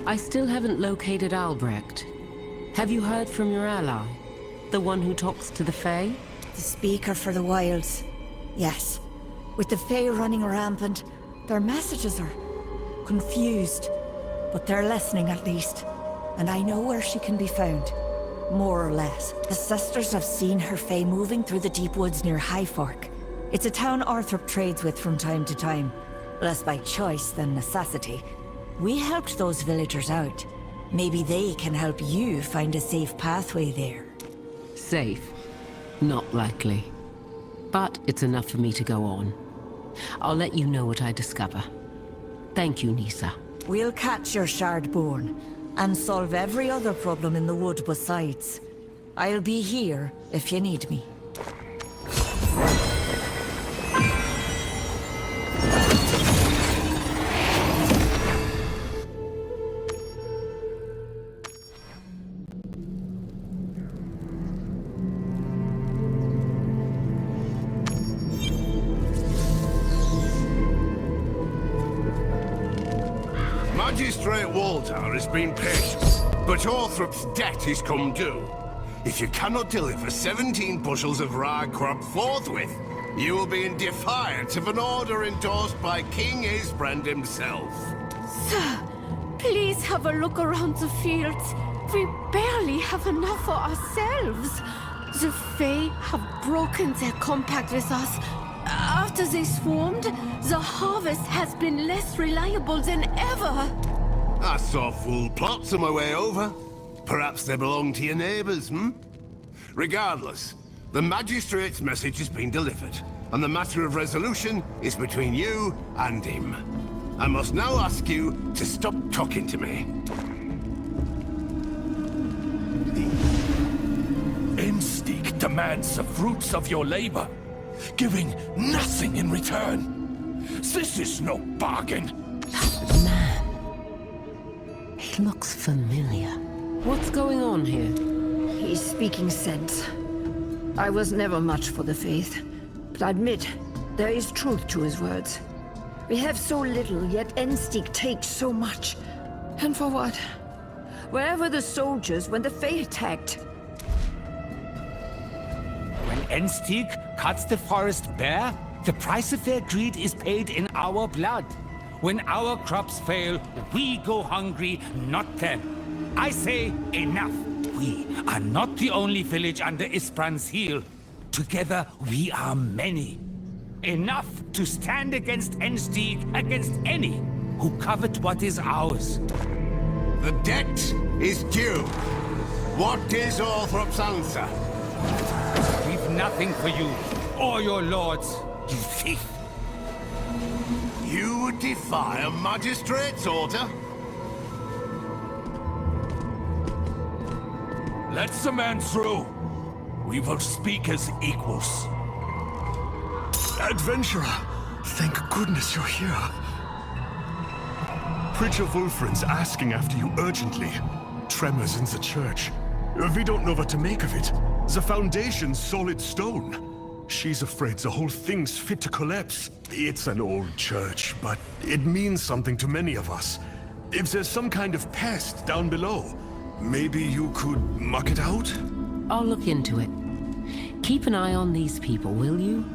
I still haven't located Albrecht. Have you heard from your ally? The one who talks to the Fae? The speaker for the wilds. Yes. With the Fae running rampant, their messages are confused. But they're listening at least. And I know where she can be found. More or less. The sisters have seen her Fae moving through the deep woods near Highfork. It's a town Arthur trades with from time to time. Less by choice than necessity. We helped those villagers out. Maybe they can help you find a safe pathway there. Safe? Not likely. But it's enough for me to go on. I'll let you know what I discover. Thank you, Nisa. We'll catch your Shardborn, and solve every other problem in the wood besides. I'll be here if you need me. Magistrate Walter has been patient, but Orthrup's debt is come due. If you cannot deliver 17 bushels of rye crop forthwith, you will be in defiance of an order endorsed by King Isbrand himself. Sir, please have a look around the fields. We barely have enough for ourselves. The Fae have broken their compact with us. After they swarmed, the harvest has been less reliable than ever. I saw full plots on my way over. Perhaps they belong to your neighbors, hmm? Regardless, the Magistrate's message has been delivered, and the matter of resolution is between you and him. I must now ask you to stop talking to me. Instinct demands the fruits of your labor, giving nothing in return. This is no bargain. That man. He looks familiar. What's going on here? He's speaking sense. I was never much for the faith, but I admit, there is truth to his words. We have so little, yet Enstig takes so much. And for what? Where were the soldiers when the Fae attacked? When Enstig cuts the forest bare, the price of their greed is paid in our blood. When our crops fail, we go hungry, not them. I say enough. We are not the only village under Isbrand's heel. Together, we are many. Enough to stand against Enstig, against any who covet what is ours. The debt is due. What is Orthrup's answer? We've nothing for you, or your lords, you thief. You would defy a magistrate's order? Let the man through. We will speak as equals. Adventurer, thank goodness you're here. Preacher Wolfrin's asking after you urgently. Tremors in the church. We don't know what to make of it. The foundation's solid stone. She's afraid the whole thing's fit to collapse. It's an old church, but it means something to many of us. If there's some kind of pest down below, maybe you could muck it out? I'll look into it. Keep an eye on these people, will you?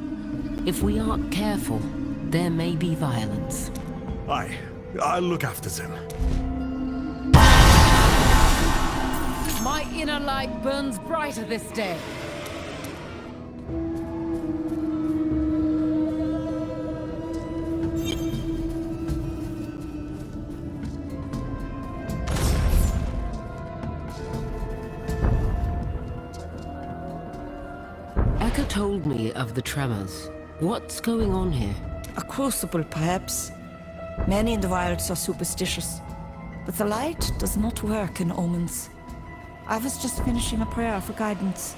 If we aren't careful, there may be violence. Aye, I'll look after them. My inner light burns brighter this day. Eka told me of the tremors. What's going on here? A crucible, perhaps. Many in the wilds are superstitious. But the light does not work in omens. I was just finishing a prayer for guidance.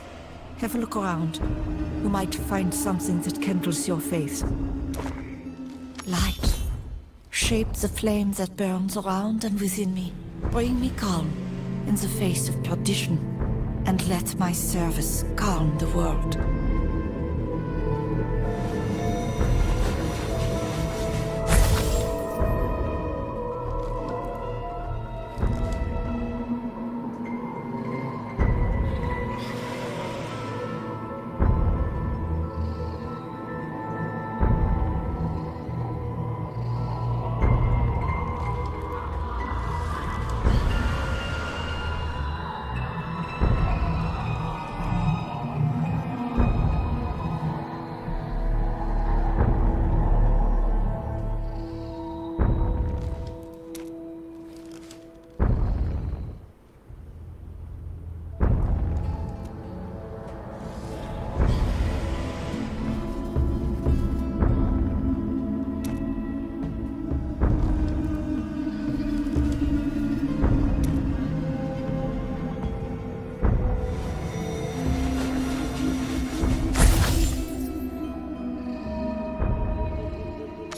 Have a look around. You might find something that kindles your faith. Light. Shape the flame that burns around and within me. Bring me calm in the face of perdition. And let my service calm the world.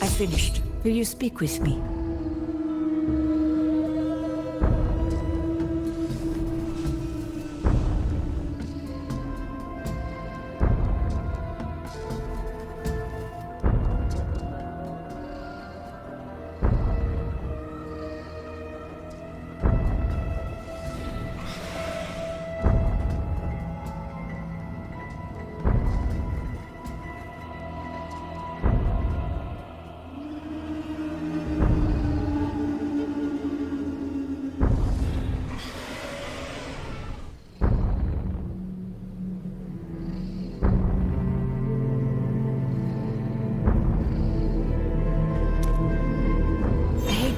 I finished. Will you speak with me?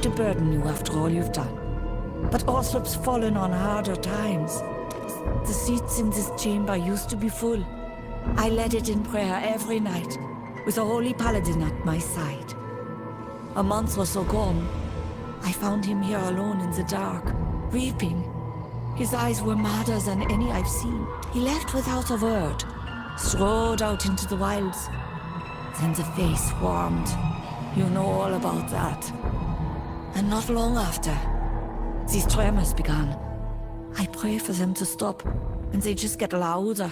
To burden you after all you've done. But Orsop's fallen on harder times. The seats in this chamber used to be full. I led it in prayer every night, with a holy paladin at my side. A month or so gone, I found him here alone in the dark, weeping. His eyes were madder than any I've seen. He left without a word, strode out into the wilds. Then the Fae swarmed. You know all about that. And not long after, these tremors began. I pray for them to stop, and they just get louder.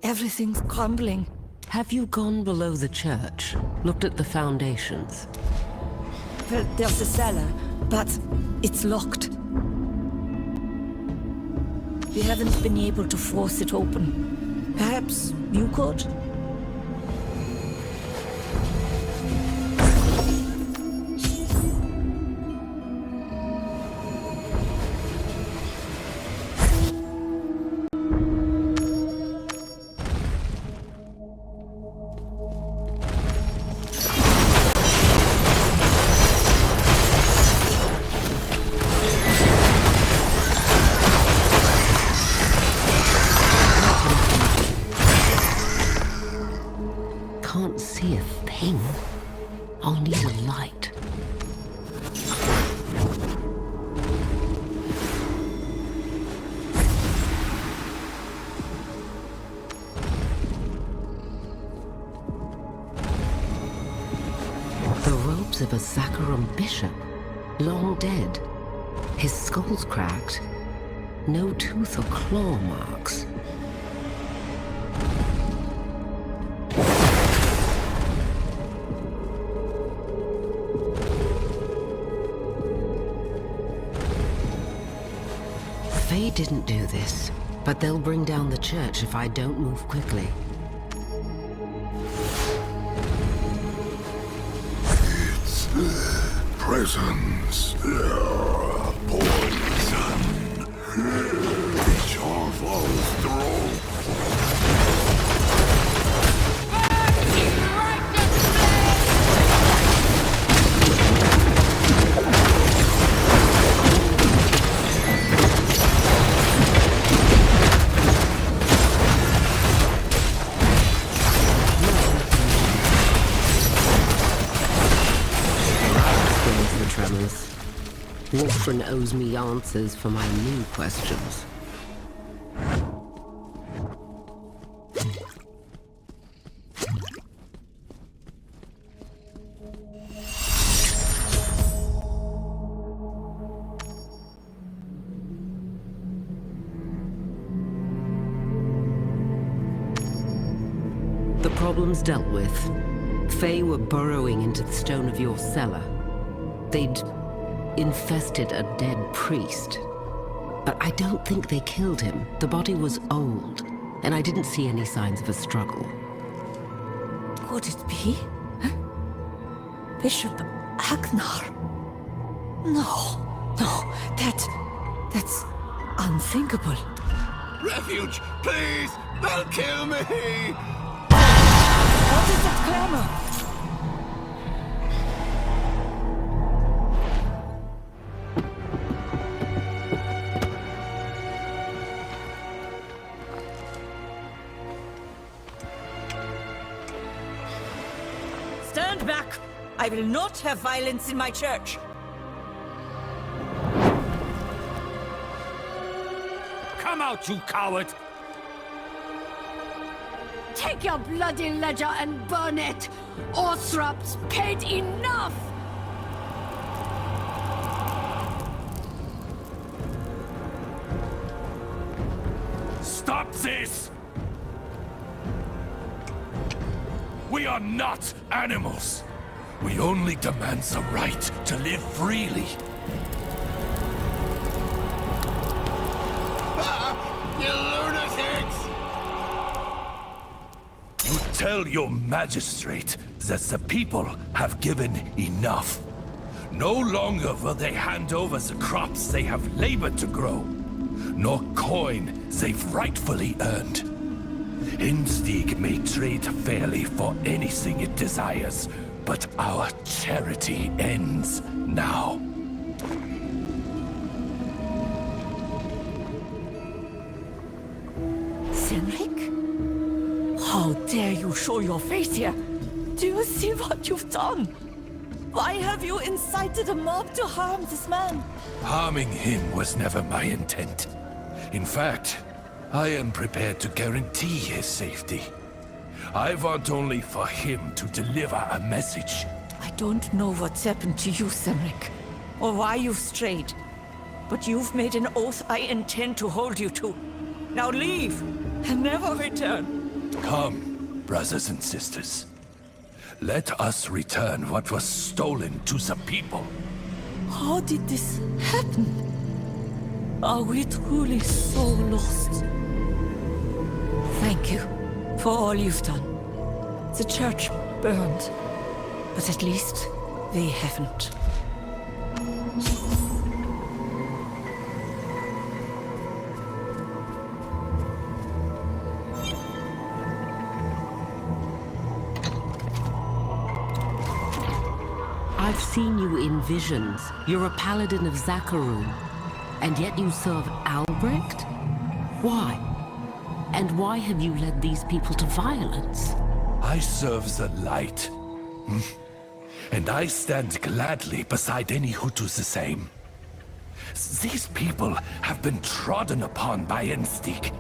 Everything's crumbling. Have you gone below the church? Looked at the foundations? Well, there's a cellar, but it's locked. We haven't been able to force it open. Perhaps you could? Can't see a thing. I'll need a light. The robes of a Zakarum bishop, long dead. His skull's cracked. No tooth or claw marks. Faye didn't do this, but they'll bring down the church if I don't move quickly. Its presence, poison, each of us through. Wolfrin owes me answers for my new questions. The problem's dealt with. Fae were burrowing into the stone of your cellar. They'd infested a dead priest. But I don't think they killed him. The body was old, and I didn't see any signs of a struggle. Could it be? Huh? Bishop Agnar? No, that's unthinkable. Refuge, please! They'll kill me! What is that clamor? Stand back! I will not have violence in my church. Come out, you coward! Take your bloody ledger and burn it! Orthrup's paid enough! Stop this! We are not animals. We only demand the right to live freely. You lunatics! You tell your magistrate that the people have given enough. No longer will they hand over the crops they have labored to grow, nor coin they've rightfully earned. Innstig may trade fairly for anything it desires, but our charity ends now. Cynric? How dare you show your face here? Do you see what you've done? Why have you incited a mob to harm this man? Harming him was never my intent. In fact, I am prepared to guarantee his safety. I want only for him to deliver a message. I don't know what's happened to you, Cynric, or why you've strayed. But you've made an oath I intend to hold you to. Now leave, and never return. Come, brothers and sisters. Let us return what was stolen to the people. How did this happen? Are we truly so lost? Thank you for all you've done. The church burned, but at least they haven't. I've seen you in visions. You're a paladin of Zakarum, and yet you serve Albrecht? Why? And why have you led these people to violence? I serve the light. And I stand gladly beside any who do the same. These people have been trodden upon by Innstig.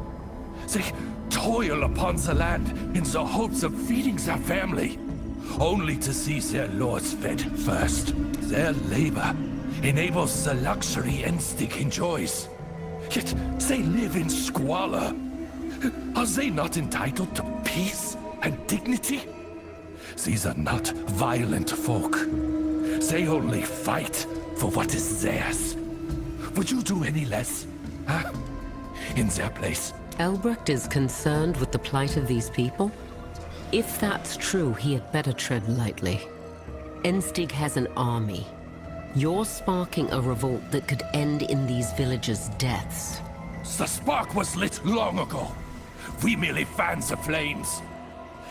They toil upon the land in the hopes of feeding their family, only to see their lords fed first. Their labor enables the luxury Innstig enjoys. Yet they live in squalor. Are they not entitled to peace and dignity? These are not violent folk. They only fight for what is theirs. Would you do any less, huh? In their place? Albrecht is concerned with the plight of these people? If that's true, he had better tread lightly. Innstig has an army. You're sparking a revolt that could end in these villagers' deaths. The spark was lit long ago. We merely fanned the flames.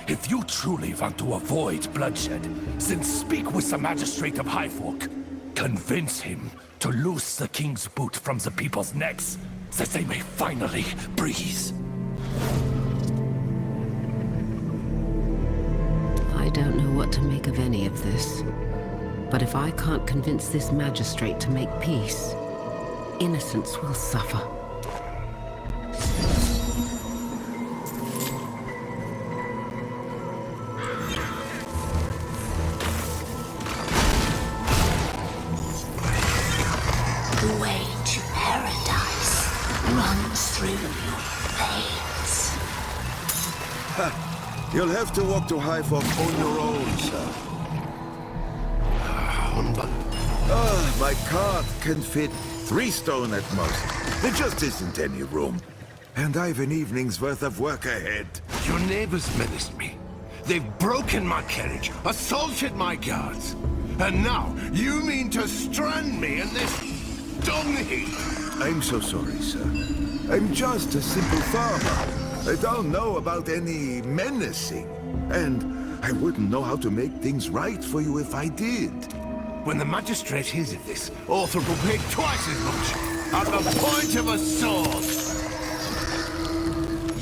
If you truly want to avoid bloodshed, then speak with the magistrate of Highfork. Convince him to loose the king's boot from the people's necks, that they may finally breathe. I don't know what to make of any of this. But if I can't convince this magistrate to make peace, innocents will suffer. The way to paradise runs through your veins. You'll have to walk to Highfork on your own, sir. My cart can fit 3 stone at most. There just isn't any room. And I've an evening's worth of work ahead. Your neighbors menaced me. They've broken my carriage, assaulted my guards. And now, you mean to strand me in this dung heap? I'm so sorry, sir. I'm just a simple farmer. I don't know about any menacing. And I wouldn't know how to make things right for you if I did. When the magistrate hears of this, Arthur will pay twice as much, at the point of a sword.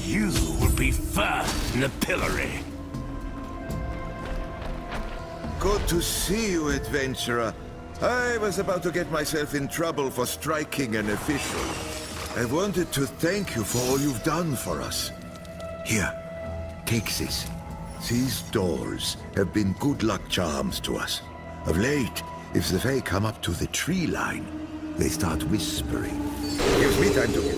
You will be first in the pillory. Good to see you, adventurer. I was about to get myself in trouble for striking an official. I wanted to thank you for all you've done for us. Here, take this. These doors have been good luck charms to us. Of late, if the Fae come up to the tree line, they start whispering. Gives me time to get...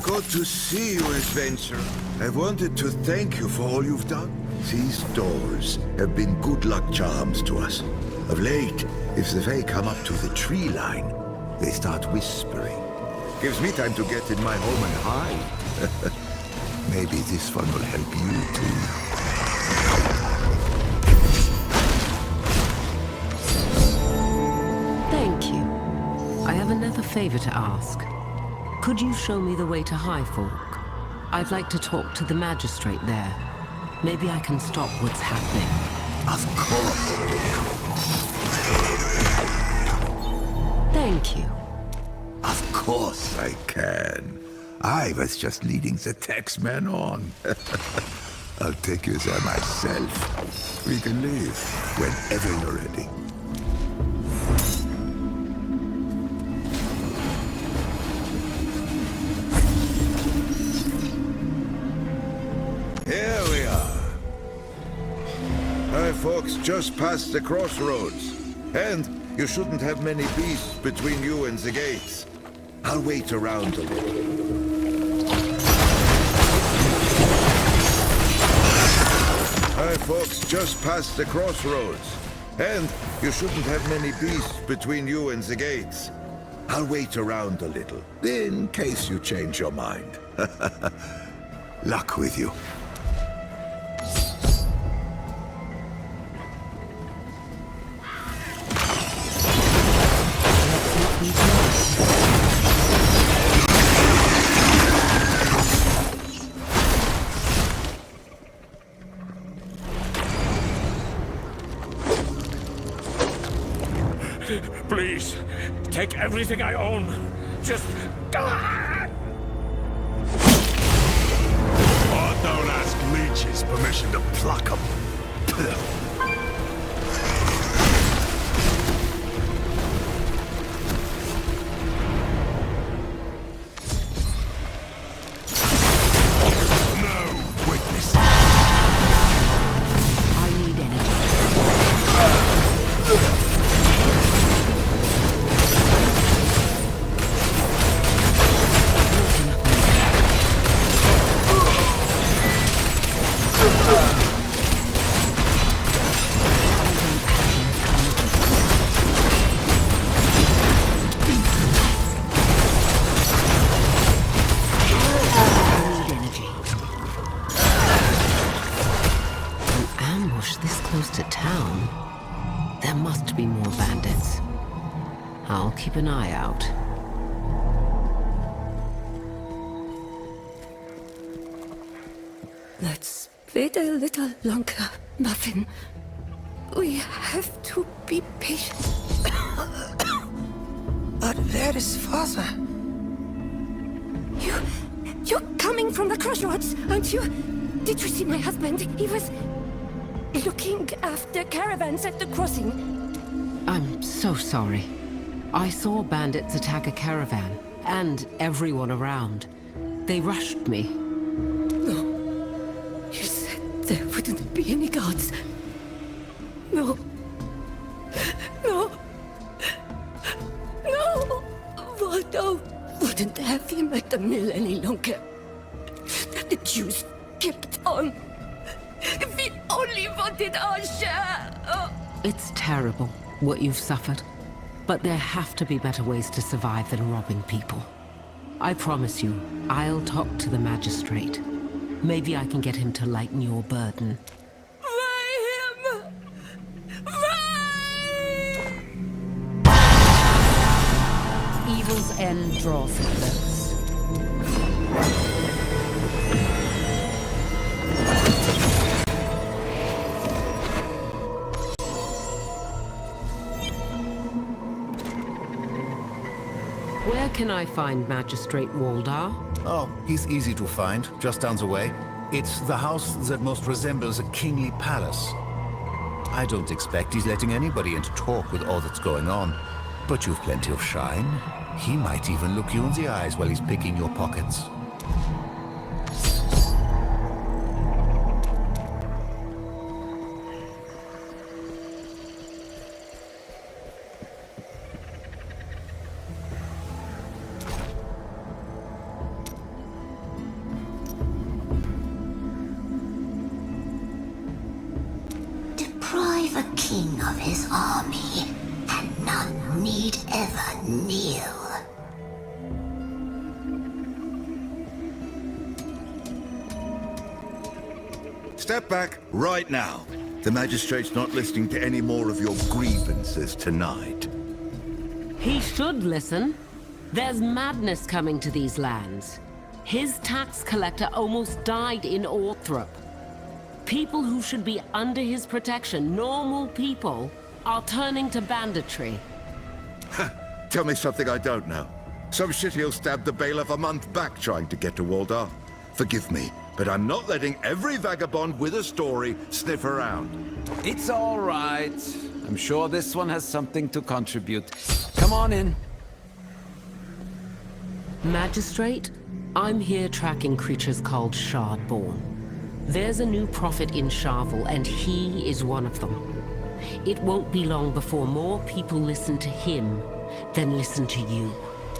Good to see you, adventurer. I wanted to thank you for all you've done. These doors have been good luck charms to us. Of late, if the Fae come up to the tree line, they start whispering. Gives me time to get in my home and hide. Maybe this one will help you too. Thank you. I have another favor to ask. Could you show me the way to High Fork? I'd like to talk to the magistrate there. Maybe I can stop what's happening. Of course. Thank you. Of course I can. I was just leading the taxman on. I'll take you there myself. We can leave whenever you're ready. Here we are. Our folks just past the crossroads. And you shouldn't have many beasts between you and the gates. I'll wait around a little. Our folks just past the crossroads. And you shouldn't have many beasts between you and the gates. I'll wait around a little, in case you change your mind. Luck with you. Please, take everything I own. Just... Oh, don't ask leeches permission to pluck them. Keep an eye out. Let's wait a little longer, Muffin. We have to be patient. But where is Father? You're coming from the crossroads, aren't you? Did you see my husband? He was looking after caravans at the crossing. I'm so sorry. I saw bandits attack a caravan, and everyone around. They rushed me. No. You said there wouldn't be any guards. No. No. No! Waldo wouldn't have him at the mill any longer. The Jews kept on. We only wanted our share. Oh. It's terrible, what you've suffered. But there have to be better ways to survive than robbing people. I promise you, I'll talk to the magistrate. Maybe I can get him to lighten your burden. Free him! Free! Evil's end draws close. Where can I find Magistrate Waldar? Oh, he's easy to find, just down the way. It's the house that most resembles a kingly palace. I don't expect he's letting anybody in to talk with all that's going on, but you've plenty of shine. He might even look you in the eyes while he's picking your pockets. Deprive a king of his army, and none need ever kneel. Step back right now. The magistrate's not listening to any more of your grievances tonight. He should listen. There's madness coming to these lands. His tax collector almost died in Orthrop. People who should be under his protection, normal people, are turning to banditry. Tell me something I don't know. Some shitheel stabbed the bailiff a month back trying to get to Waldar. Forgive me, but I'm not letting every vagabond with a story sniff around. It's all right. I'm sure this one has something to contribute. Come on in. Magistrate, I'm here tracking creatures called Shardborn. There's a new prophet in Sharvel, and he is one of them. It won't be long before more people listen to him than listen to you.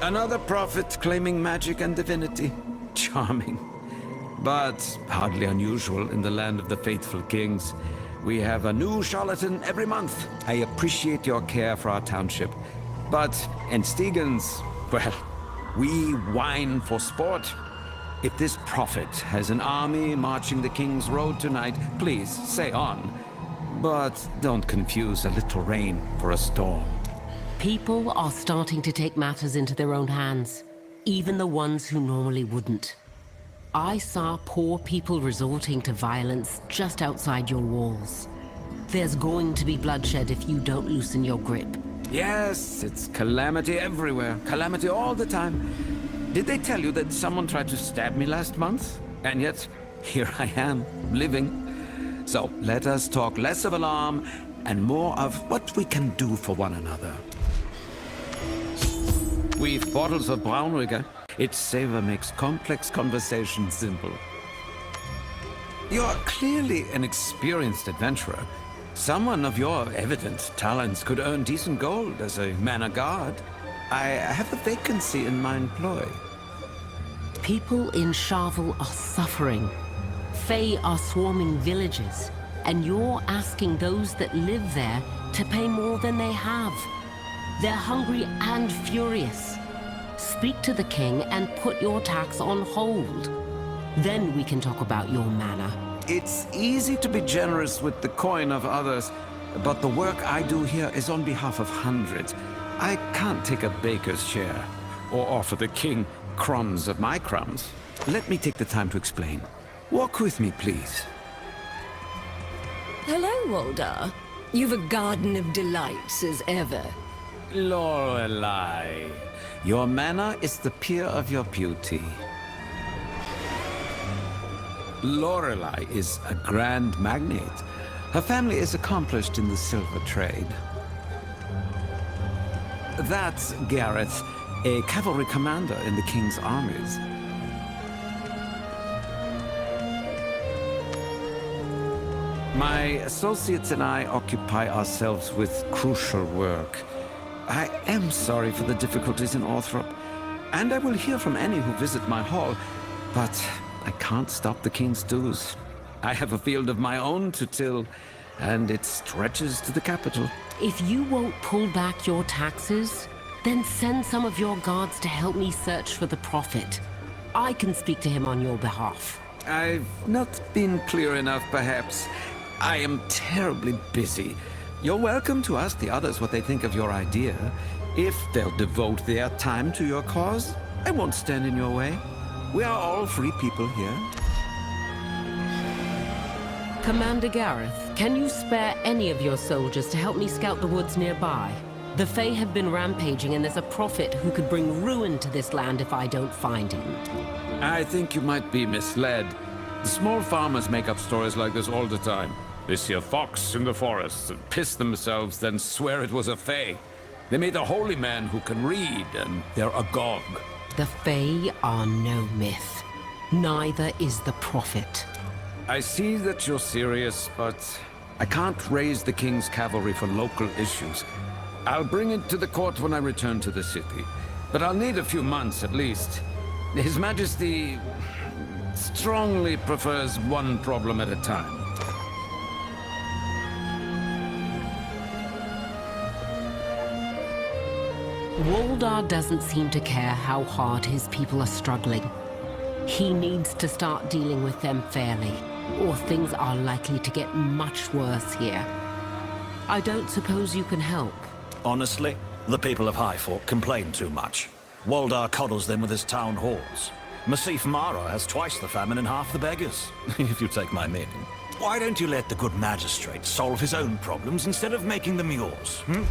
Another prophet claiming magic and divinity. Charming. But hardly unusual in the land of the faithful kings. We have a new charlatan every month. I appreciate your care for our township. But in Stegans, well, we whine for sport. If this prophet has an army marching the King's Road tonight, please, say on. But don't confuse a little rain for a storm. People are starting to take matters into their own hands, even the ones who normally wouldn't. I saw poor people resorting to violence just outside your walls. There's going to be bloodshed if you don't loosen your grip. Yes, it's calamity everywhere. Calamity all the time. Did they tell you that someone tried to stab me last month? And yet, here I am, living. So, let us talk less of alarm and more of what we can do for one another. We've bottles of Braunrigger. Its savor makes complex conversation simple. You're clearly an experienced adventurer. Someone of your evident talents could earn decent gold as a manor guard. I have a vacancy in my employ. People in Sharvel are suffering. Fae are swarming villages, and you're asking those that live there to pay more than they have. They're hungry and furious. Speak to the king and put your tax on hold. Then we can talk about your manor. It's easy to be generous with the coin of others, but the work I do here is on behalf of hundreds. I can't take a baker's share, or offer the king crumbs of my crumbs. Let me take the time to explain. Walk with me, please. Hello, Waldar. You've a garden of delights as ever. Lorelei, your manner is the peer of your beauty. Lorelei is a grand magnate. Her family is accomplished in the silver trade. That's Gareth, a cavalry commander in the king's armies. My associates and I occupy ourselves with crucial work. I am sorry for the difficulties in Orthrop, and I will hear from any who visit my hall, but I can't stop the king's dues. I have a field of my own to till, and it stretches to the capital. If you won't pull back your taxes, then send some of your guards to help me search for the prophet. I can speak to him on your behalf. I've not been clear enough, perhaps. I am terribly busy. You're welcome to ask the others what they think of your idea. If they'll devote their time to your cause, I won't stand in your way. We are all free people here. Commander Gareth, can you spare any of your soldiers to help me scout the woods nearby? The Fae have been rampaging, and there's a prophet who could bring ruin to this land if I don't find him. I think you might be misled. The small farmers make up stories like this all the time. They see a fox in the forest and piss themselves, then swear it was a Fae. They made a holy man who can read, and they're agog. The Fae are no myth. Neither is the Prophet. I see that you're serious, but I can't raise the King's cavalry for local issues. I'll bring it to the court when I return to the city. But I'll need a few months at least. His Majesty strongly prefers one problem at a time. Waldar doesn't seem to care how hard his people are struggling. He needs to start dealing with them fairly, or things are likely to get much worse here. I don't suppose you can help. Honestly, the people of Highfork complain too much. Waldar coddles them with his town halls. Masif Mara has twice the famine and half the beggars, if you take my meaning. Why don't you let the good magistrate solve his own problems instead of making them yours, hmm?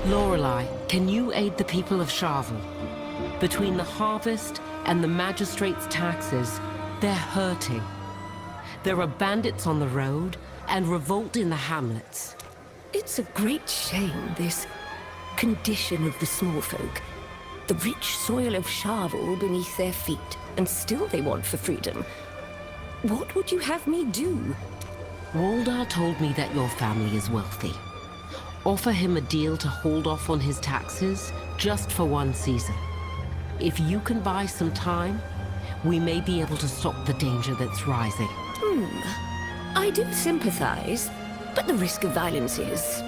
Lorelei, can you aid the people of Sharvel? Between the harvest and the magistrate's taxes, they're hurting. There are bandits on the road and revolt in the hamlets. It's a great shame, this condition of the small folk. The rich soil of Sharvel beneath their feet, and still they want for freedom. What would you have me do? Waldar told me that your family is wealthy. Offer him a deal to hold off on his taxes, just for one season. If you can buy some time, we may be able to stop the danger that's rising. I do sympathize, but the risk of violence is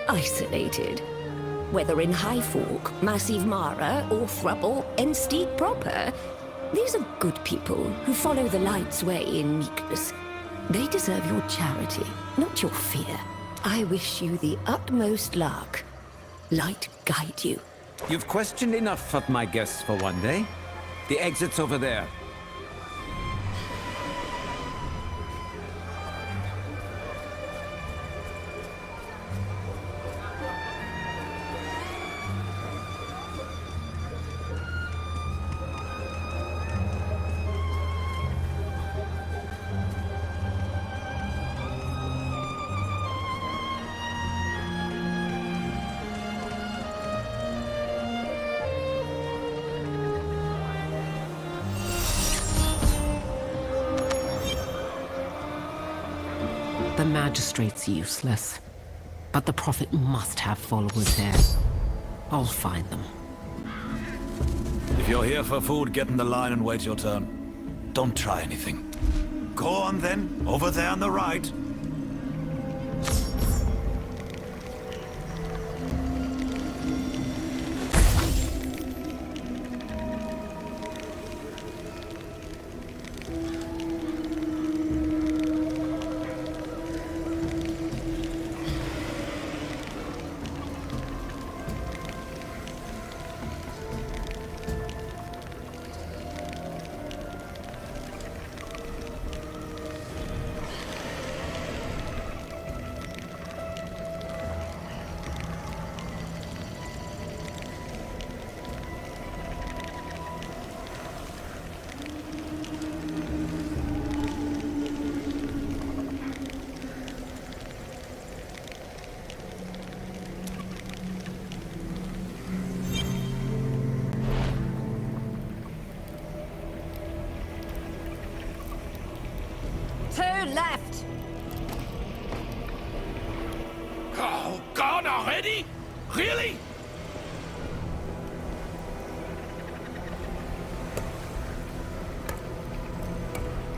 isolated. Whether in Highfork, Massive Mara, or Thrubble, Enstead proper, these are good people who follow the light's way in meekness. They deserve your charity, not your fear. I wish you the utmost luck. Light guide you. You've questioned enough of my guests for one day. The exit's over there. The magistrate's useless, but the Prophet must have followers there. I'll find them. If you're here for food, get in the line and wait your turn. Don't try anything. Go on then, over there on the right. all gone already? Really?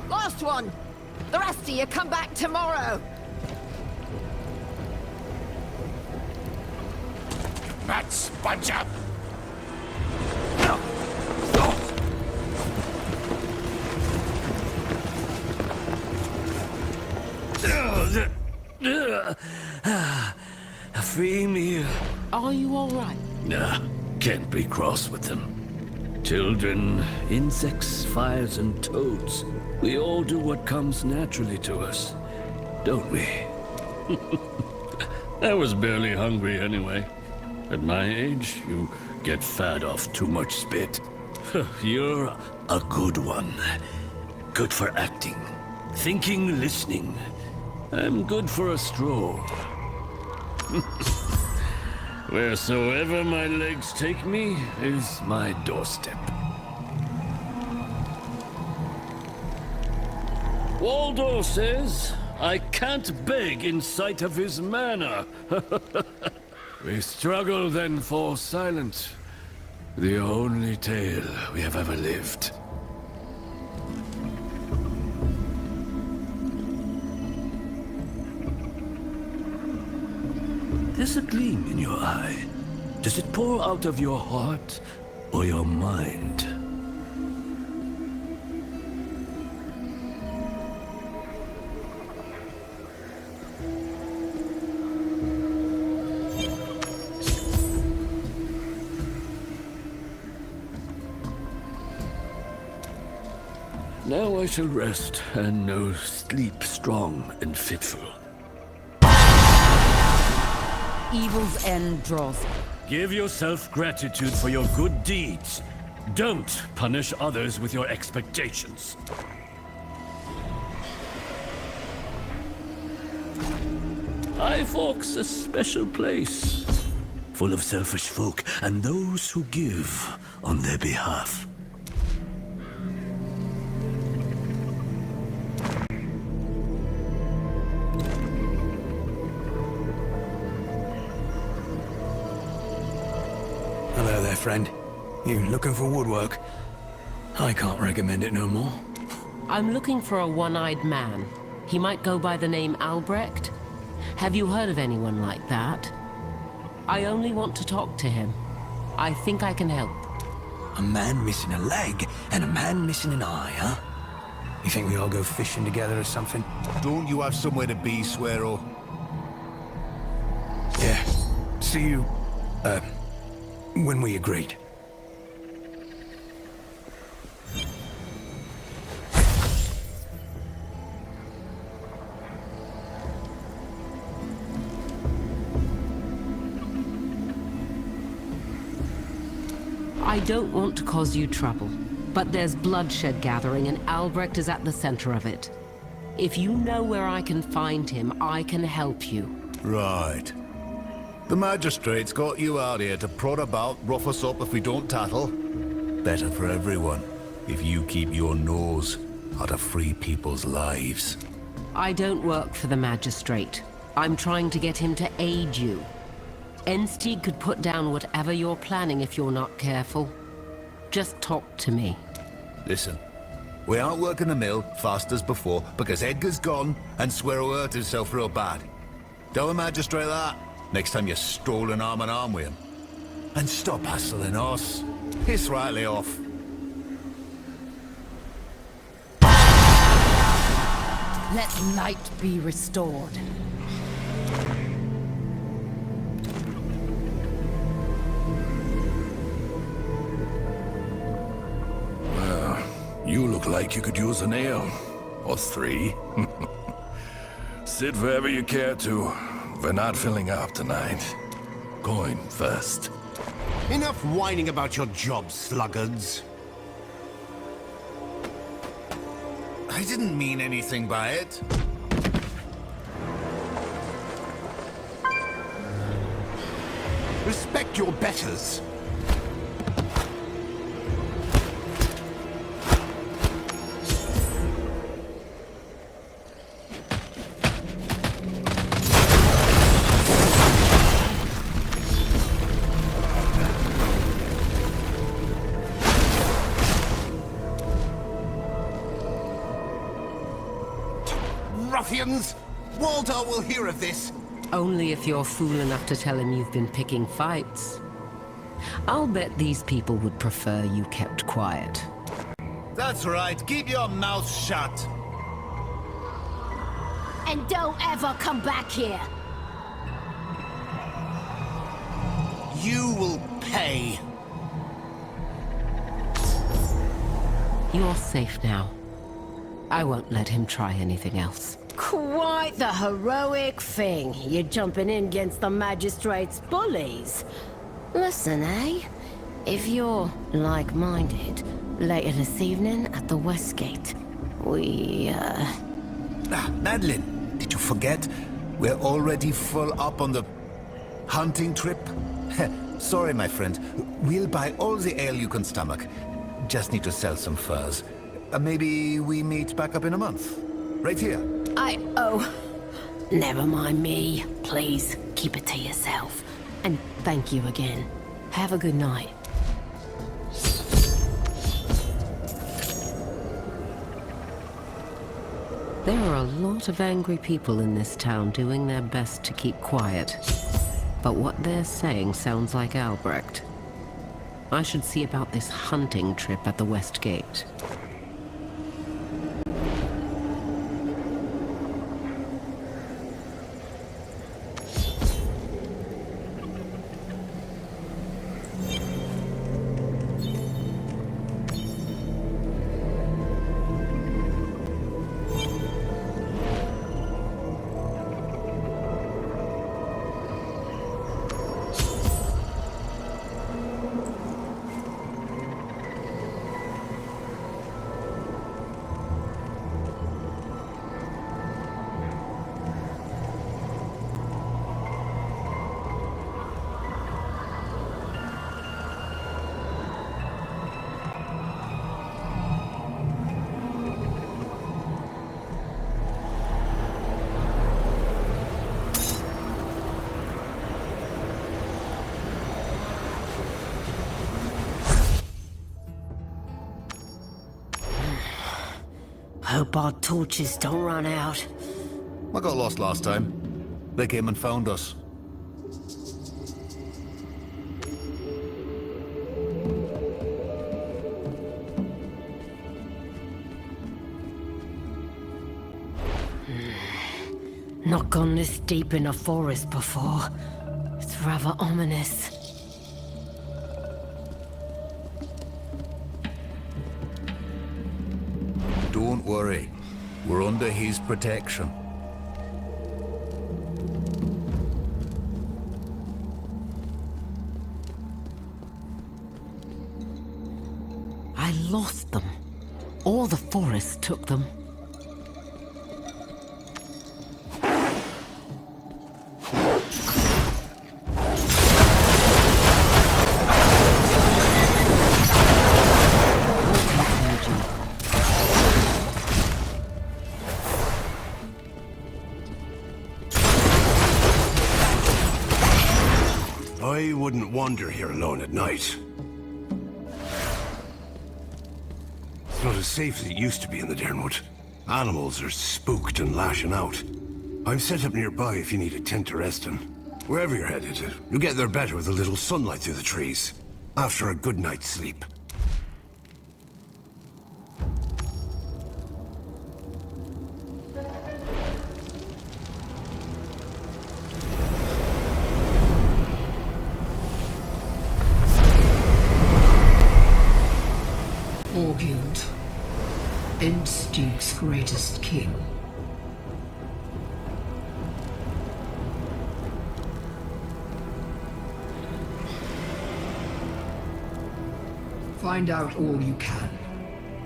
Last one! The rest of you come back tomorrow! Mats, bunch up! Free me. Are you all right? Nah, can't be cross with them. Children, insects, fires, and toads. We all do what comes naturally to us, don't we? I was barely hungry anyway. At my age, you get fat off too much spit. You're a good one. Good for acting. Thinking, listening. I'm good for a stroll. Wheresoever my legs take me is my doorstep. Waldo says I can't beg in sight of his manor. We struggle, then fall silent. The only tale we have ever lived. There's a gleam in your eye. Does it pour out of your heart or your mind? Now I shall rest and know sleep strong and fitful. Evil's end draws. Give yourself gratitude for your good deeds. Don't punish others with your expectations. High Fork's a special place, full of selfish folk and those who give on their behalf. Hello there, friend. You looking for woodwork? I can't recommend it no more. I'm looking for a one-eyed man. He might go by the name Albrecht. Have you heard of anyone like that? I only want to talk to him. I think I can help. A man missing a leg and a man missing an eye, huh? You think we all go fishing together or something? Don't you have somewhere to be, Swearo? Yeah. See you, when we agreed. I don't want to cause you trouble, but there's bloodshed gathering and Albrecht is at the center of it. If you know where I can find him, I can help you. Right. The magistrate's got you out here to prod about, rough us up if we don't tattle. Better for everyone, if you keep your nose out of free people's lives. I don't work for the magistrate. I'm trying to get him to aid you. Enstig could put down whatever you're planning if you're not careful. Just talk to me. Listen, we aren't working the mill fast as before because Edgar's gone and Swearo hurt himself real bad. Tell the magistrate that next time you're strolling arm in arm with him. And stop hassling us. Piss rightly off. Let light be restored. Well, you look like you could use a nail. Or 3. Sit wherever you care to. We're not filling up tonight. Going first. Enough whining about your job, sluggards. I didn't mean anything by it. Respect your betters. ruffians! Walter will hear of this! Only if you're fool enough to tell him you've been picking fights. I'll bet these people would prefer you kept quiet. That's right. Keep your mouth shut. And don't ever come back here. You will pay. You're safe now. I won't let him try anything else. Quite the heroic thing. You're jumping in against the magistrate's bullies. Listen, eh? If you're like-minded, later this evening at the West Gate, Madeline, did you forget? We're already full up on the hunting trip. Sorry, my friend. We'll buy all the ale you can stomach. Just need to sell some furs. Maybe we meet back up in a month. Right here. Never mind me. Please, keep it to yourself. And thank you again. Have a good night. There are a lot of angry people in this town doing their best to keep quiet. But what they're saying sounds like Albrecht. I should see about this hunting trip at the West Gate. Hope our torches don't run out. I got lost last time. They came and found us. Not gone this deep in a forest before. It's rather ominous. Don't worry. We're under his protection. I lost them. All the forest took them. I wouldn't wander here alone at night. It's not as safe as it used to be in the Dernwood. Animals are spooked and lashing out. I've set up nearby if you need a tent to rest in. Wherever you're headed, you'll get there better with a little sunlight through the trees. After a good night's sleep. Orgild, Enstig's greatest king. Find out all you can.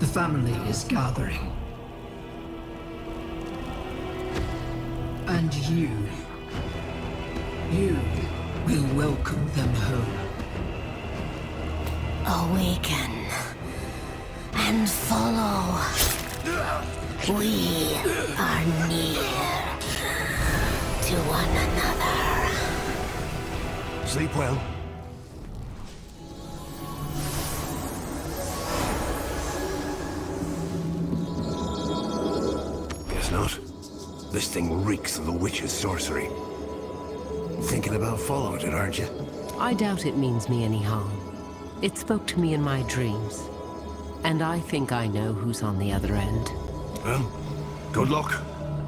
The family is gathering. And you will welcome them home. Awaken and follow. We are near to one another. Sleep well. Guess not. This thing reeks of the witch's sorcery. Thinking about following it, aren't you? I doubt it means me any harm. It spoke to me in my dreams. And I think I know who's on the other end. Well, good luck.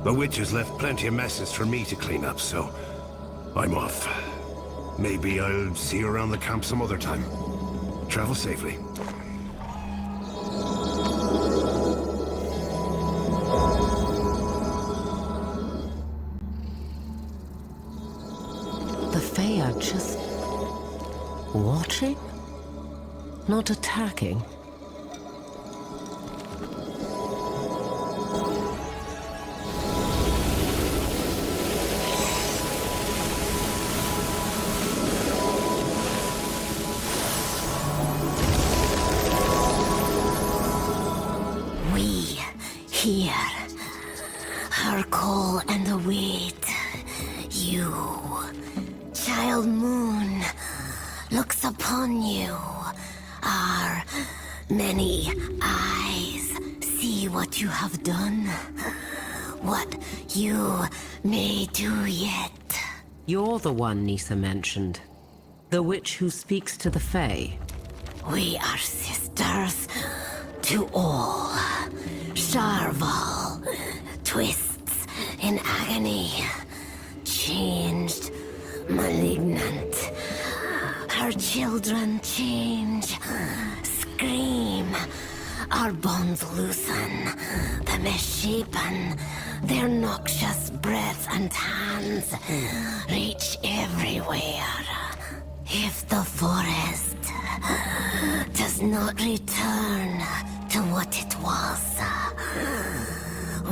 The witch has left plenty of messes for me to clean up, so I'm off. Maybe I'll see you around the camp some other time. Travel safely. The Fae are just watching? Not attacking? We hear her call and await you. Child Moon looks upon you. Our many eyes see what you have done, what you may do yet. You're the one Nisa mentioned. The witch who speaks to the Fae. We are sisters to all. Sharval twists in agony, changed, malignant. Her children change, scream. Our bonds loosen, the misshapen. Their noxious breath and hands reach everywhere. If the forest does not return to what it was,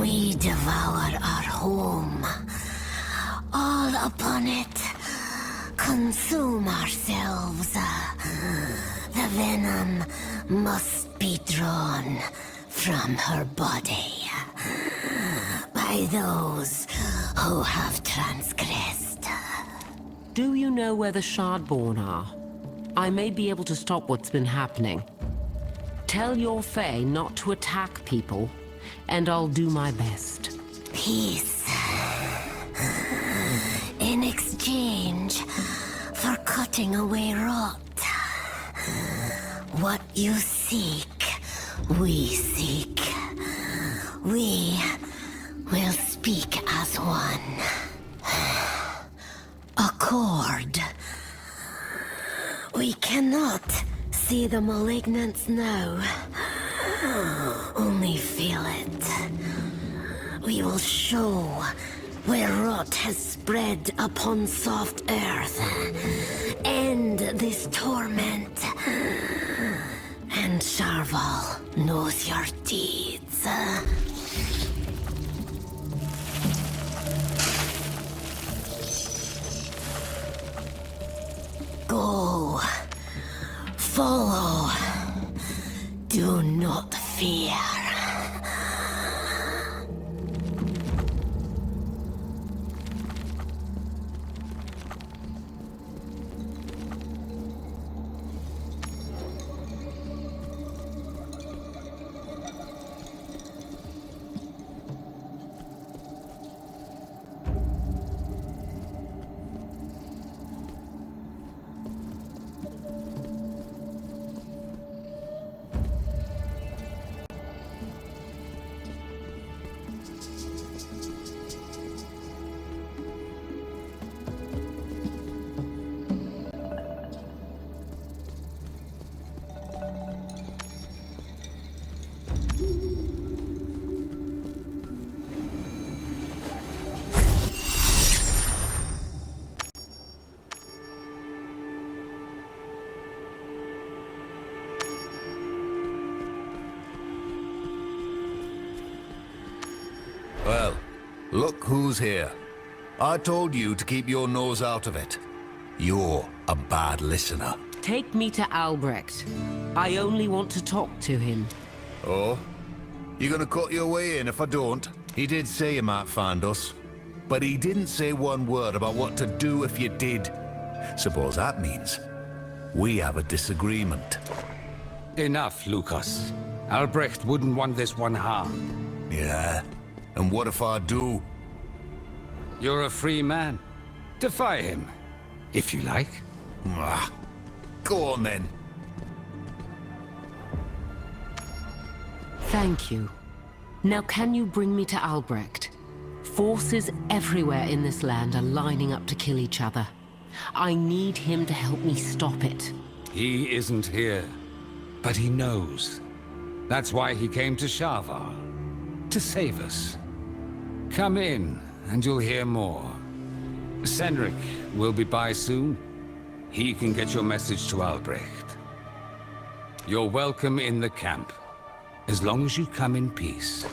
we devour our home. All upon it, consume ourselves. The venom must be drawn from her body by those who have transgressed. Do you know where the Shardborn are? I may be able to stop what's been happening. Tell your Fae not to attack people, and I'll do my best. Peace. In exchange for cutting away rot. What you seek, we seek. We will speak as one. Accord. We cannot see the malignants now. Only feel it. We will show where rot has spread upon soft earth. End this torment. And Sharval knows your deeds. Go. Follow. Do not fear. Well, look who's here. I told you to keep your nose out of it. You're a bad listener. Take me to Albrecht. I only want to talk to him. Oh? You gonna cut your way in if I don't? He did say you might find us. But he didn't say one word about what to do if you did. Suppose that means we have a disagreement. Enough, Lucas. Albrecht wouldn't want this one harmed. Yeah? And what if I do? You're a free man. Defy him, if you like. Go on then. Thank you. Now can you bring me to Albrecht? Forces everywhere in this land are lining up to kill each other. I need him to help me stop it. He isn't here, but he knows. That's why he came to Shavar, to save us. Come in, and you'll hear more. Senric will be by soon. He can get your message to Albrecht. You're welcome in the camp, as long as you come in peace.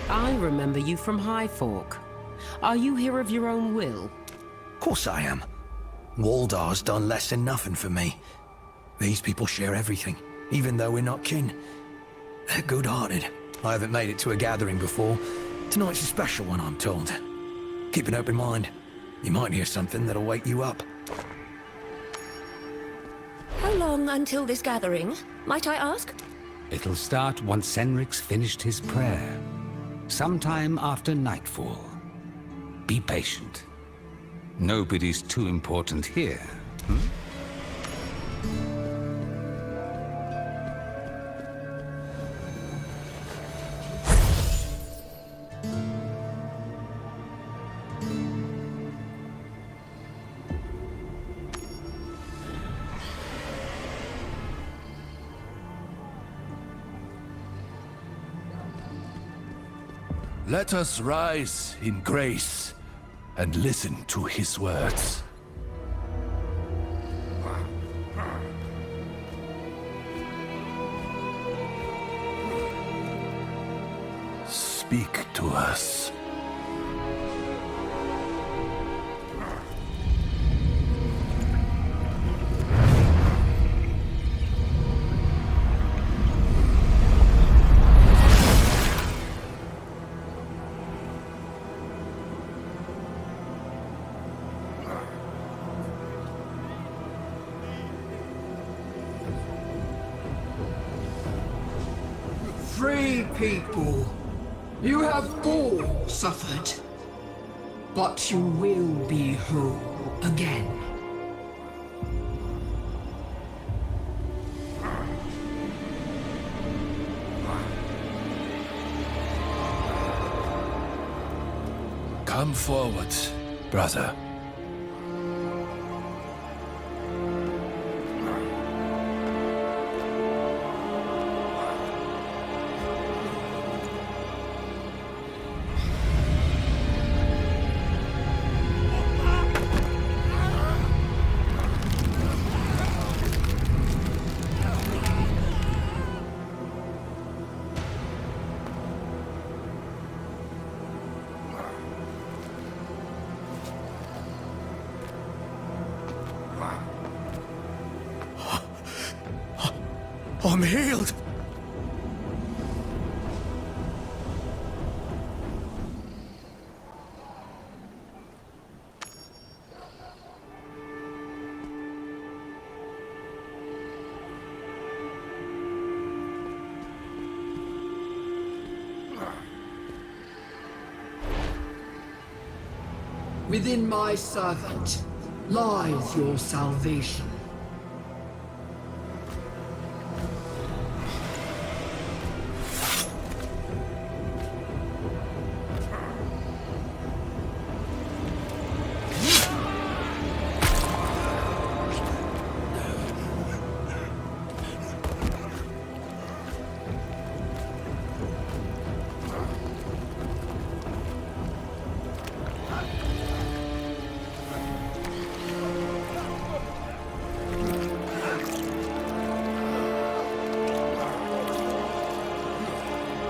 I remember you from High Fork. Are you here of your own will? Of course I am. Waldar's done less than nothing for me. These people share everything, even though we're not kin. They're good-hearted. I haven't made it to a gathering before. Tonight's a special one, I'm told. Keep an open mind. You might hear something that'll wake you up. How long until this gathering, might I ask? It'll start once Senric's finished his prayer. Sometime after nightfall. Be patient. Nobody's too important here. Let us rise in grace and listen to his words. Speak to us. Free people, you have all suffered, but you will be whole again. Come forward, brother. I'm healed! Within my servant lies your salvation.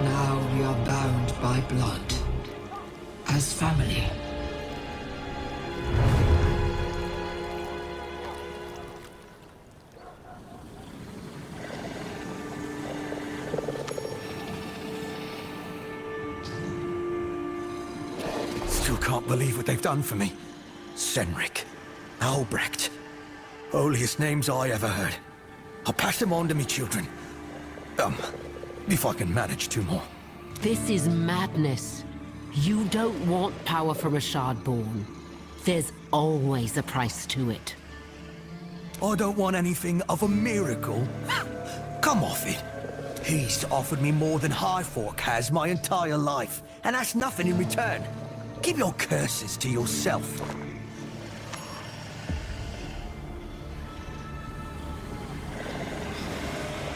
Now we are bound by blood, as family. Still can't believe what they've done for me. Senric, Albrecht, holiest names I ever heard. I'll pass them on to me children. If I can manage 2 more. This is madness. You don't want power from a Shardborn. There's always a price to it. I don't want anything of a miracle. Come off it. He's offered me more than Highfork has my entire life, and that's nothing in return. Keep your curses to yourself.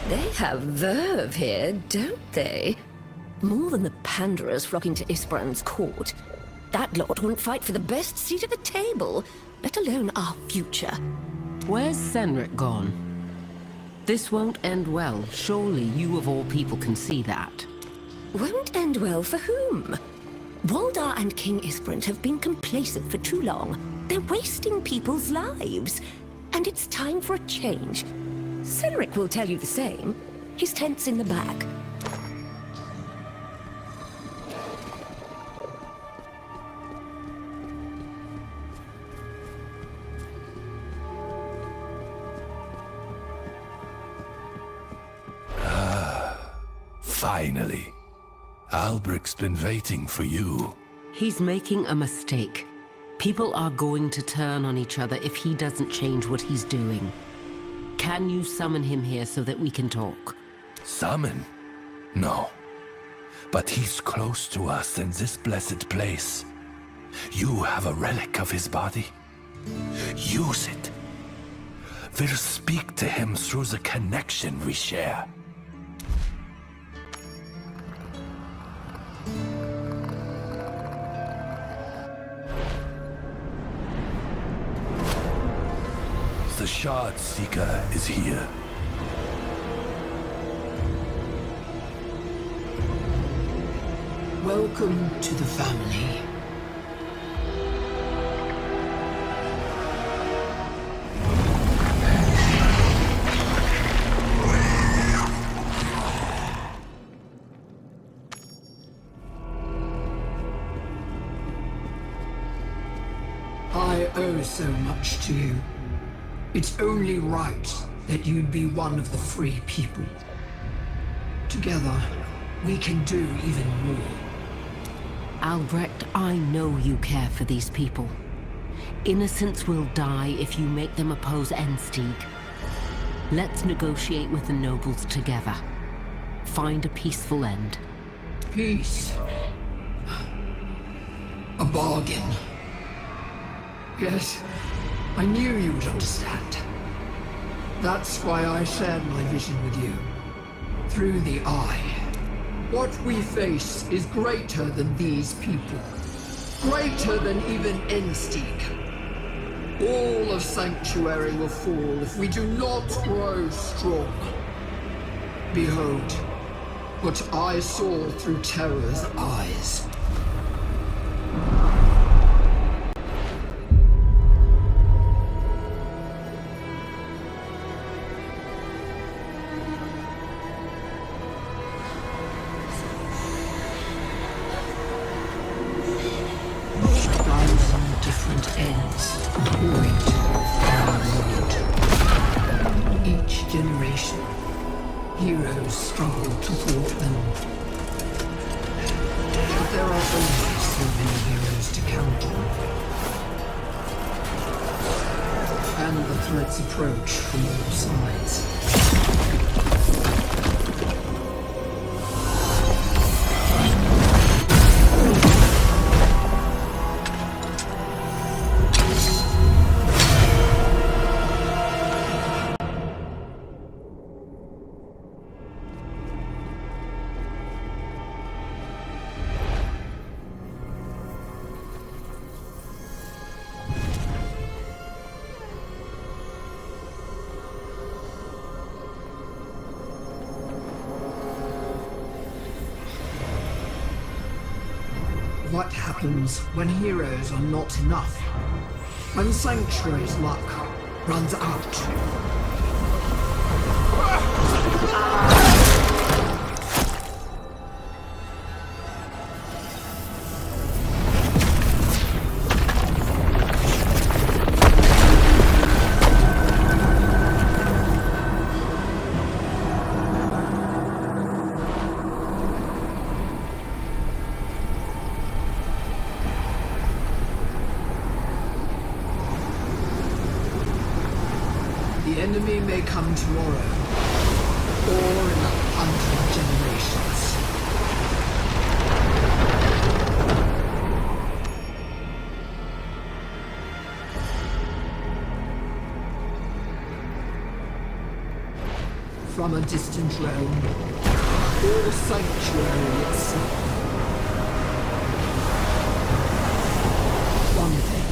They have verve here, don't they? More than the panderers flocking to Isbrand's court. That lot wouldn't fight for the best seat at the table, let alone our future. Where's Senric gone? This won't end well. Surely you of all people can see that. Won't end well for whom? Waldar and King Isbrand have been complacent for too long. They're wasting people's lives. And it's time for a change. Senric will tell you the same. His tent's in the back. Finally. Albric's been waiting for you. He's making a mistake. People are going to turn on each other if he doesn't change what he's doing. Can you summon him here so that we can talk? Summon? No. But he's close to us in this blessed place. You have a relic of his body. Use it. We'll speak to him through the connection we share. The Shard Seeker is here. Welcome to the family. I owe so much to you. It's only right that you'd be one of the free people. Together, we can do even more. Albrecht, I know you care for these people. Innocents will die if you make them oppose Enstig. Let's negotiate with the nobles together. Find a peaceful end. Peace. A bargain. Yes, I knew you would understand. That's why I shared my vision with you. Through the Eye. What we face is greater than these people. Greater than even Enstig. All of Sanctuary will fall if we do not grow strong. Behold, what I saw through Terror's eyes. Heroes struggle to thwart them. But there are always so many heroes to count on. And the threats approach from all sides. What happens when heroes are not enough? When Sanctuary's luck runs out? The enemy may come tomorrow, or in 100 generations. From a distant realm, or sanctuary itself. One thing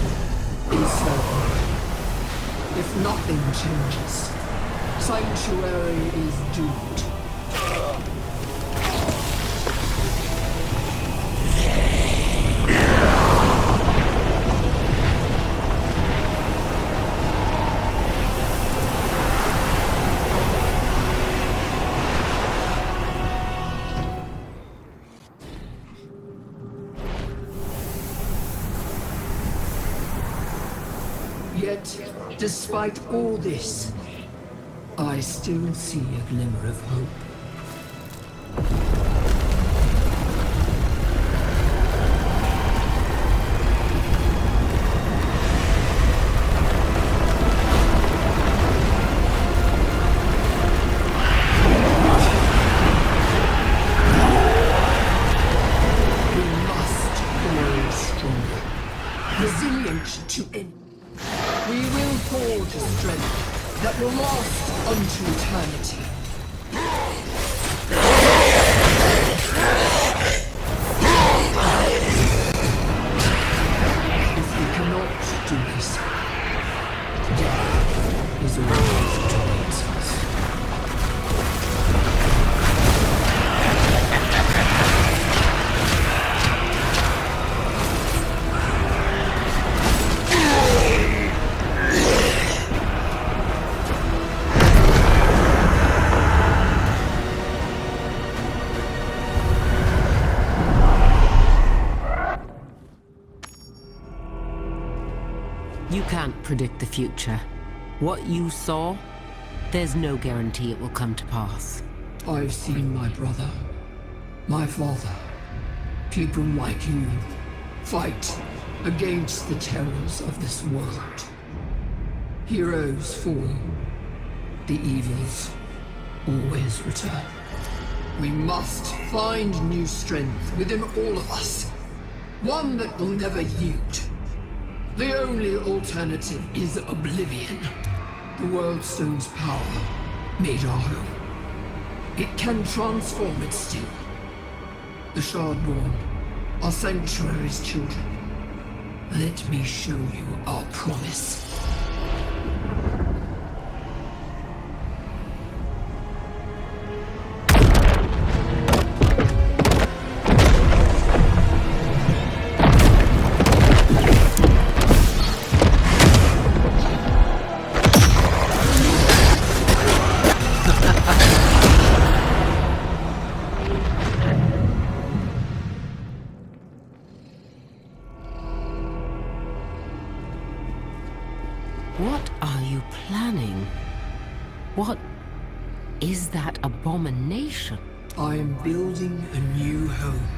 is certain. If nothing changes, Sanctuary is doomed. Yet, despite all this, I still see a glimmer of hope. We must grow stronger, resilient to end. We will forge a strength that will last unto eternity. If we cannot do this, death is always towards us. You can't predict the future. What you saw, there's no guarantee it will come to pass. I've seen my brother, my father, people like you, fight against the terrors of this world. Heroes fall, the evils always return. We must find new strength within all of us, one that will never yield. The only alternative is oblivion. The World Stone's power made our home. It can transform it still. The Shardborn are Sanctuary's children. Let me show you our promise. What are you planning? What is that abomination? I am building a new home.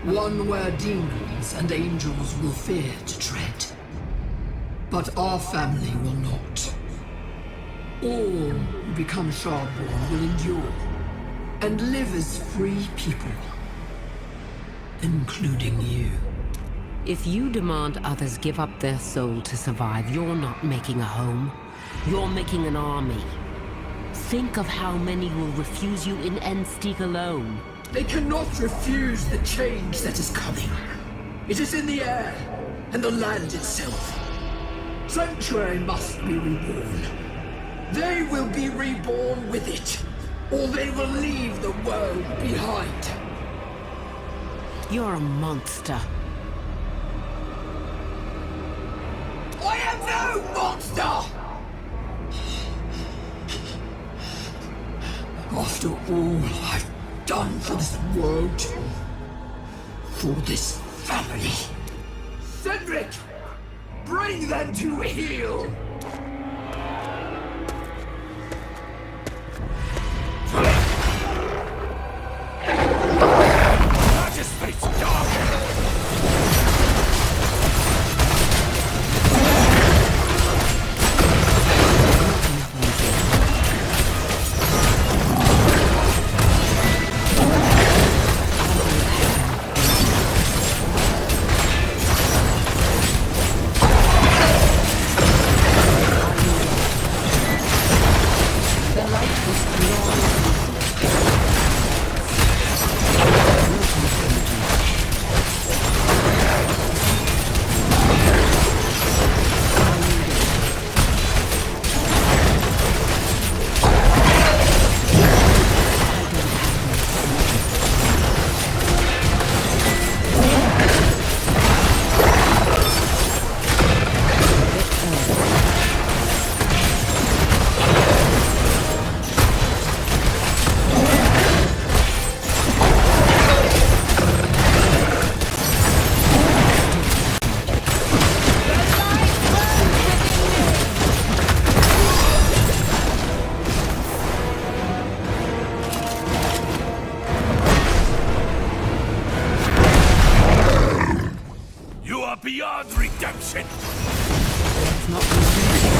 One where demons and angels will fear to tread. But our family will not. All who become Shardborn will endure and live as free people, including you. If you demand others give up their soul to survive, you're not making a home. You're making an army. Think of how many will refuse you in Endsteak alone. They cannot refuse the change that is coming. It is in the air, and the land itself. Sanctuary must be reborn. They will be reborn with it, or they will leave the world behind. You're a monster. I am no monster! After all I've done for this world, for this family. Cedric! Bring them to heel! Magistrate's dog! Guard redemption! Let's not be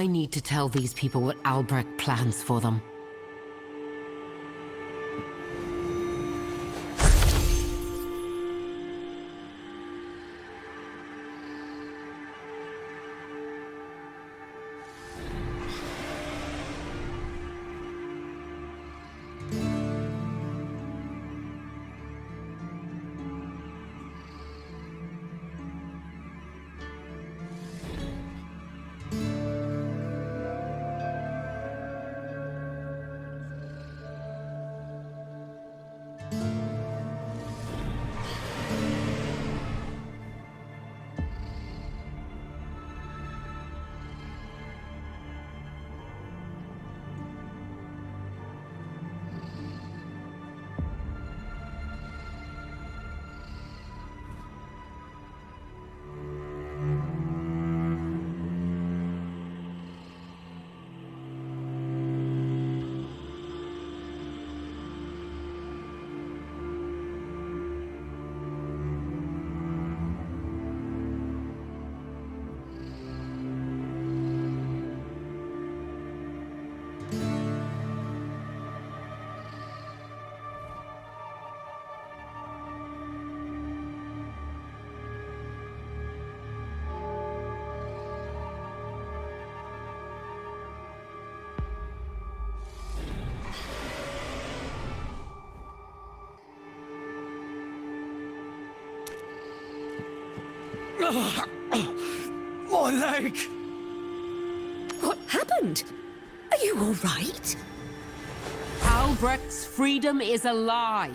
I need to tell these people what Albrecht plans for them. My leg! What happened? Are you all right? Albrecht's freedom is a lie.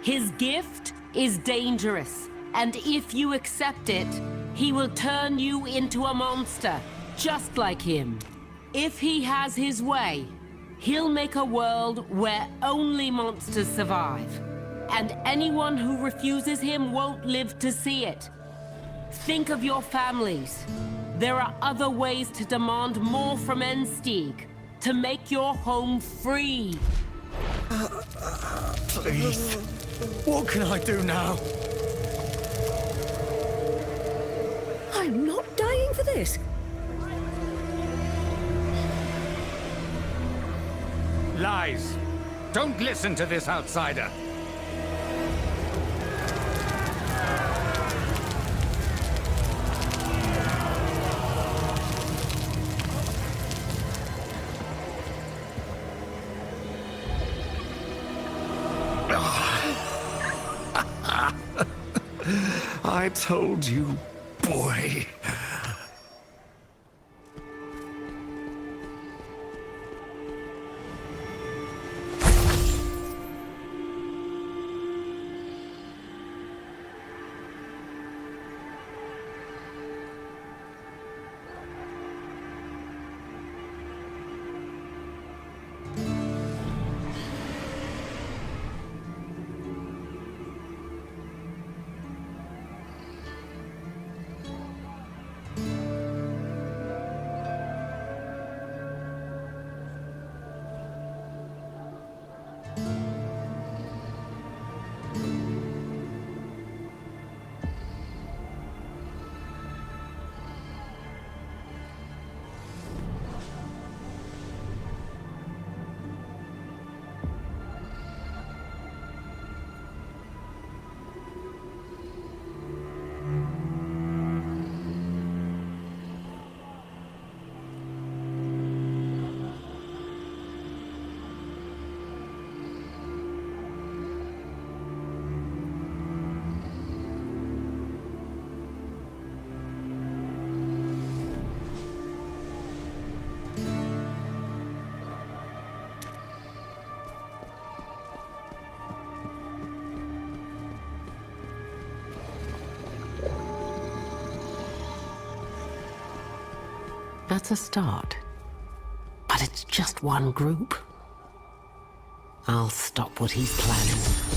His gift is dangerous. And if you accept it, he will turn you into a monster, just like him. If he has his way, he'll make a world where only monsters survive. And anyone who refuses him won't live to see it. Think of your families. There are other ways to demand more from Ensteig, to make your home free. Please, what can I do now? I'm not dying for this. Lies. Don't listen to this outsider. I told you, boy. That's a start. But it's just one group. I'll stop what he's planning.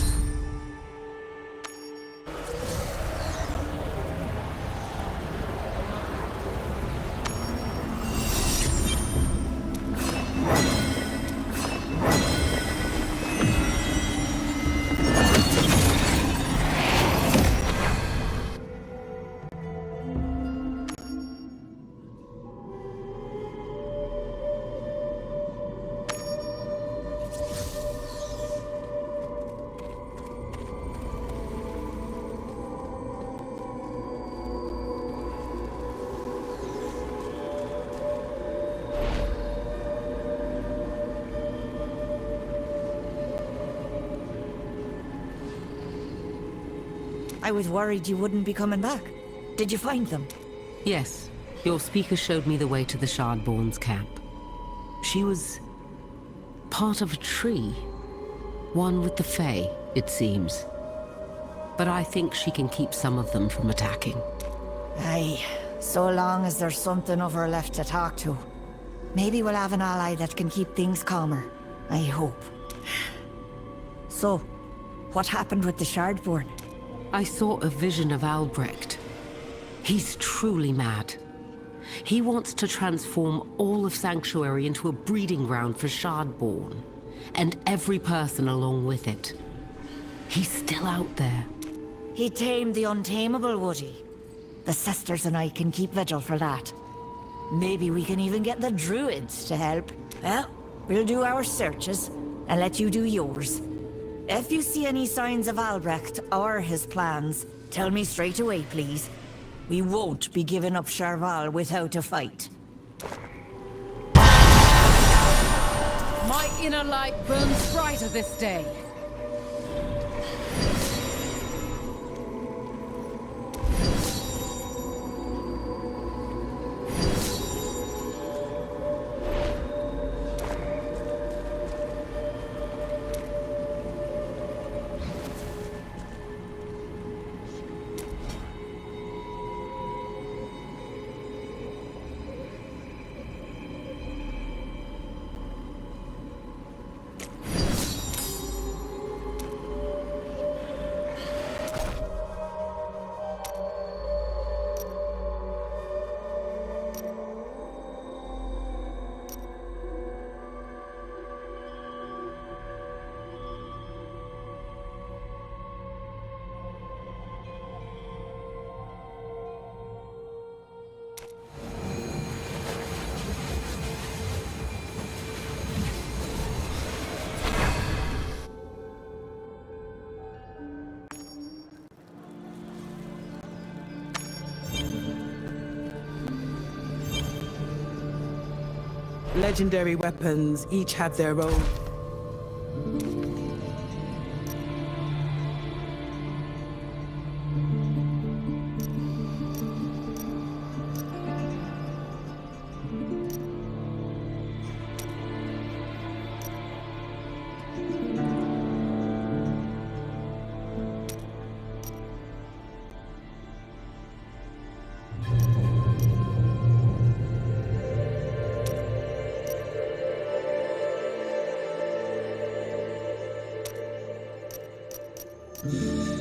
I was worried you wouldn't be coming back. Did you find them? Yes. Your speaker showed me the way to the Shardborn's camp. She was part of a tree. One with the Fae, it seems. But I think she can keep some of them from attacking. Aye, so long as there's something of her left to talk to. Maybe we'll have an ally that can keep things calmer. I hope. So, what happened with the Shardborn? I saw a vision of Albrecht. He's truly mad. He wants to transform all of Sanctuary into a breeding ground for Shardborn, and every person along with it. He's still out there. He tamed the untamable, would he? The sisters and I can keep vigil for that. Maybe we can even get the druids to help. Well, we'll do our searches, and let you do yours. If you see any signs of Albrecht or his plans, tell me straight away, please. We won't be giving up Charval without a fight. My inner light burns brighter this day. Legendary weapons each have their own. you.